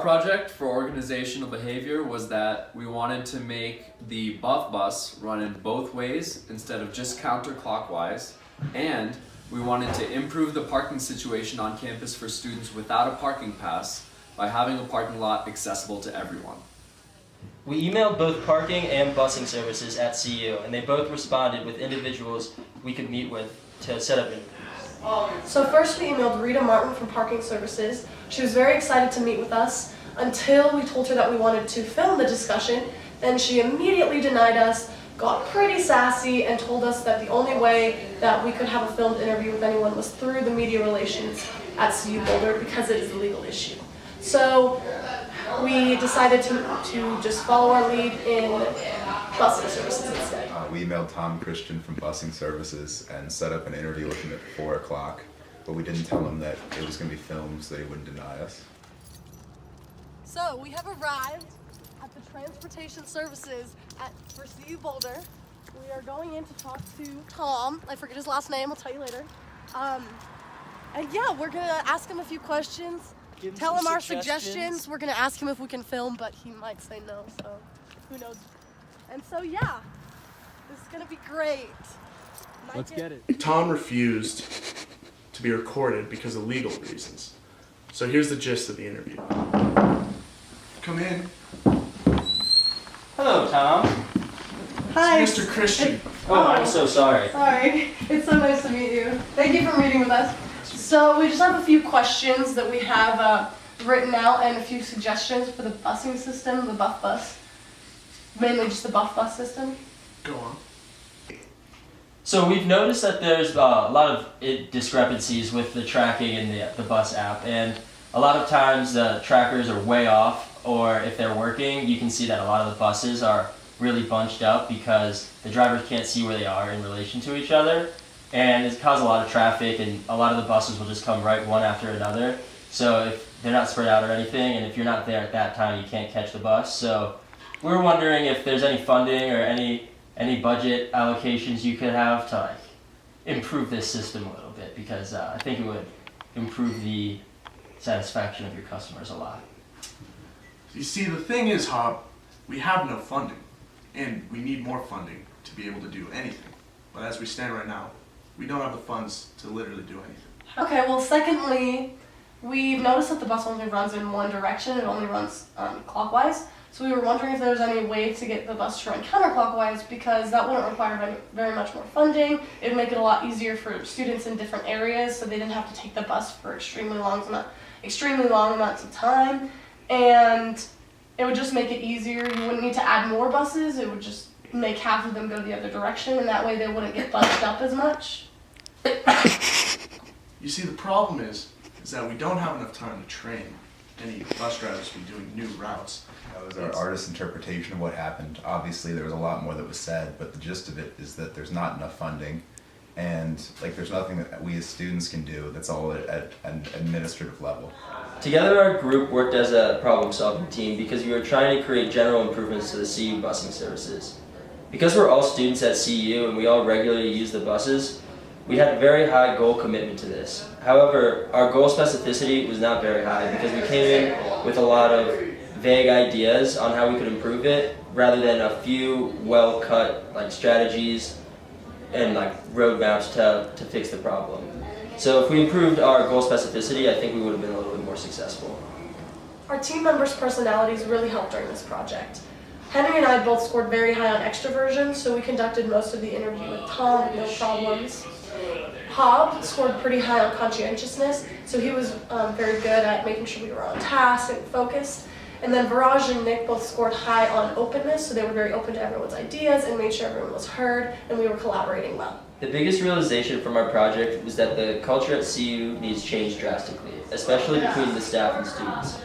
project for organizational behavior was that we wanted to make the buff bus run in both ways instead of just counterclockwise, and we wanted to improve the parking situation on campus for students without a parking pass by having a parking lot accessible to everyone. We emailed both parking and busing services at CU, and they both responded with individuals we could meet with to set up interviews. So first we emailed Rita Martin from Parking Services. She was very excited to meet with us until we told her that we wanted to film the discussion. Then she immediately denied us, got pretty sassy, and told us that the only way that we could have a filmed interview with anyone was through the media relations at CU Boulder because it is a legal issue. So we decided to just follow our lead in busing services instead. We emailed Tom Christian from Busing Services and set up an interview with him at 4 o'clock, but we didn't tell him that it was going to be filmed so that he wouldn't deny us. So we have arrived at the transportation services for CU Boulder. We are going in to talk to Tom. I forget his last name, I'll tell you later. And yeah, we're gonna ask him a few questions, tell him our suggestions. We're gonna ask him if we can film, but he might say no, so who knows. And so yeah, this is gonna be great. Let's get it. Tom refused to be recorded because of legal reasons. So here's the gist of the interview. Come in. Hello, Tom. Hi. It's Mr. Christian. Oh, I'm so sorry. Sorry. It's so nice to meet you. Thank you for meeting with us. So we just have a few questions that we have written out and a few suggestions for the busing system, the buff bus. Mainly just the buff bus system. Go on. So we've noticed that there's a lot of discrepancies with the tracking in the bus app, and a lot of times the trackers are way off, or if they're working, you can see that a lot of the buses are really bunched up because the drivers can't see where they are in relation to each other, and it's caused a lot of traffic, and a lot of the buses will just come right one after another. So if they're not spread out or anything, and if you're not there at that time, you can't catch the bus. So we're wondering if there's any funding or any budget allocations you could have to like improve this system a little bit, because I think it would improve the satisfaction of your customers a lot. You see, the thing is, Hob, we have no funding, and we need more funding to be able to do anything. But as we stand right now, we don't have the funds to literally do anything. Okay, well secondly, we've noticed that the bus only runs in one direction. It only runs clockwise. So we were wondering if there was any way to get the bus to run counterclockwise, because that wouldn't require very much more funding. It would make it a lot easier for students in different areas, so they didn't have to take the bus for extremely long amounts of time. And it would just make it easier. You wouldn't need to add more buses. It would just make half of them go the other direction, and that way they wouldn't get bunched up as much. You see, the problem is that we don't have enough time to train any bus drivers to be doing new routes. That was our artist's interpretation of what happened. Obviously, there was a lot more that was said, but the gist of it is that there's not enough funding, and there's nothing that we as students can do. That's all at an administrative level. Together, our group worked as a problem-solving team because we were trying to create general improvements to the CU busing services. Because we're all students at CU and we all regularly use the buses, we had a very high goal commitment to this. However, our goal specificity was not very high because we came in with a lot of vague ideas on how we could improve it, rather than a few well-cut strategies and roadmaps to fix the problem. So if we improved our goal specificity, I think we would have been a little bit more successful. Our team members' personalities really helped during this project. Henry and I both scored very high on extroversion, so we conducted most of the interview with Tom with no problems. Hob scored pretty high on conscientiousness, so he was very good at making sure we were on task and focused. And then Viraj and Nick both scored high on openness, so they were very open to everyone's ideas and made sure everyone was heard, and we were collaborating well. The biggest realization from our project was that the culture at CU needs change drastically, especially between the staff and students.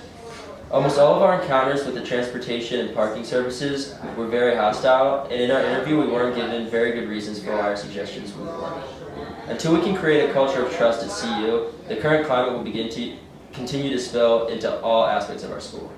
Almost all of our encounters with the transportation and parking services were very hostile, and in our interview we weren't given very good reasons for why our suggestions would work. Until we can create a culture of trust at CU, the current climate will begin to continue to spill into all aspects of our school.